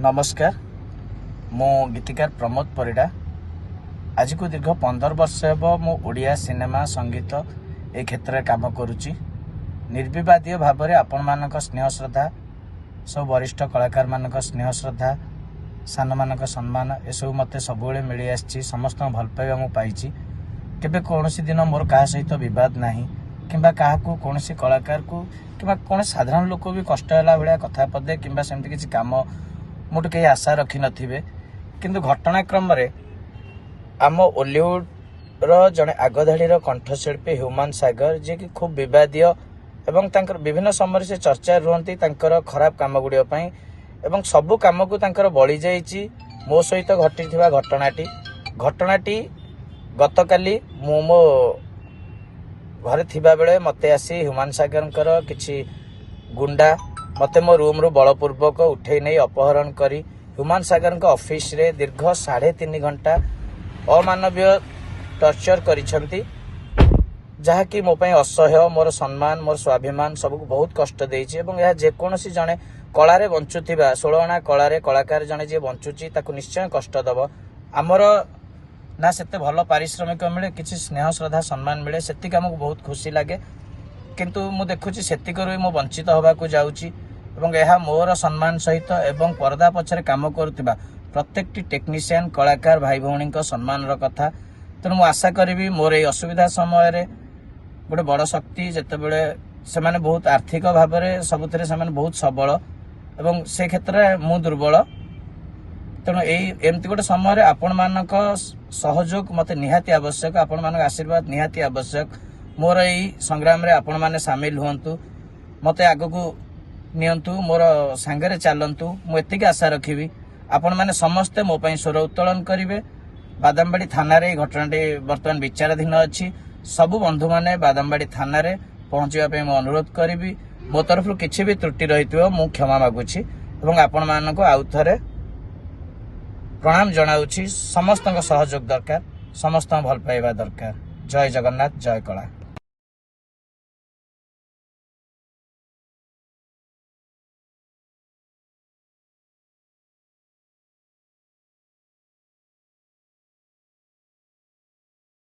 नमस्कार मु गीतिकार प्रमोद परिडा आज को दीर्घ 15 वर्ष मु ओडिया सिनेमा संगीत ए क्षेत्र में काम करुच्ची निर्विवादीय भाव में आपण मान स्नेह श्रद्धा सब वरिष्ठ कलाकार मान स्नेह श्रद्धा सान मान सम्मान एसबू मत सब मिली आसी समस्त भल पाइबा मु पाइछि केबे कौन दिन मोर क्या सहित बद ना कि कौन कलाकार को कि कौन साधारण लोक भी कष्ट है भाया कथा पदे कि सेमती किसी कम मुझे कहीं आशा रखी नथिबे किंतु घटनाक्रम आम ओलीवुड जड़े आगधाड़ीर कंठशिल्पी ह्यूमान सागर जी की खूब विवादीय एवं तांकर विभिन्न समय से चर्चा रुहंती तांकर खराब काम गुड़िया एवं सबु काम को तांकर बड़ी जाइछि मो सहित घटिथिबा घटनाटी गतकाली मु मो घरे थिबा बेले मते आसी ह्यूमान सागर किछि गुंडा मते मो रूम रु बलपूर्वक उठे नहीं अपहरण करी ह्यूमान सागर ऑफिस रे दीर्घ 3.5 घंटा अमानवीय टर्चर करिसंती जहाँकि मो पई असह्य मोर सम्मान मोर स्वाभिमान सबको बहुत कष्ट देइछि एवं यह जेकोसी जने कलारे बंचुथिबा 16 अणा कलारे कलाकार जने जे बंचुची ताकू निश्चय कष्ट दब आमर ना सेते भल पारिश्रमिक मिले किसी स्नेह श्रद्धा सम्मान मिले सेतिक आमको बहुत खुशी लगे किंतु मु देखुची सेतिकरु मु वंचित होबाकू जाउची एवं यह मोर सम्मान सहित एवं पर्दा पछरे काम करुथिबा प्रत्येकटी टेक्नीशियन कलाकार भाई भौणी सम्मान कथा तेणु मु आशा करी मोर ये असुविधा समय रे गोटे बड़ शक्ति जेतेबेले से माने बहुत आर्थिक भाव में सबुथिरे से माने बहुत सबल एवं से क्षेत्र में मु दुर्बल तेणु एमती गोटे समय आपण मानक सहयोग मते निहाती आवश्यक आपण मानक आशीर्वाद निहाती आवश्यक मोर यही संग्राम रे आपण माने सामिल हुंतु मते आगकू नियंतु मोर सांगरे चलंतु मु एतिक आशा रखिबी आपण माने समस्ते मो पई स्वर उत्तोलन करिवे बादामबाड़ी थाना रे घटनाटी वर्तमान विचाराधीन अछि सबु बंधु माने बादामबाड़ी थाना रे पहुंचवा पे मु अनुरोध करिबी मो तरफ किछि भी त्रुटि रहितबो मु क्षमा मागुछि एवं आपण मानको आउ थरे प्रणाम जनाउछि समस्त सहयोग दरकार समस्त भल पाइबा दरकार जय जगन्नाथ जय कला।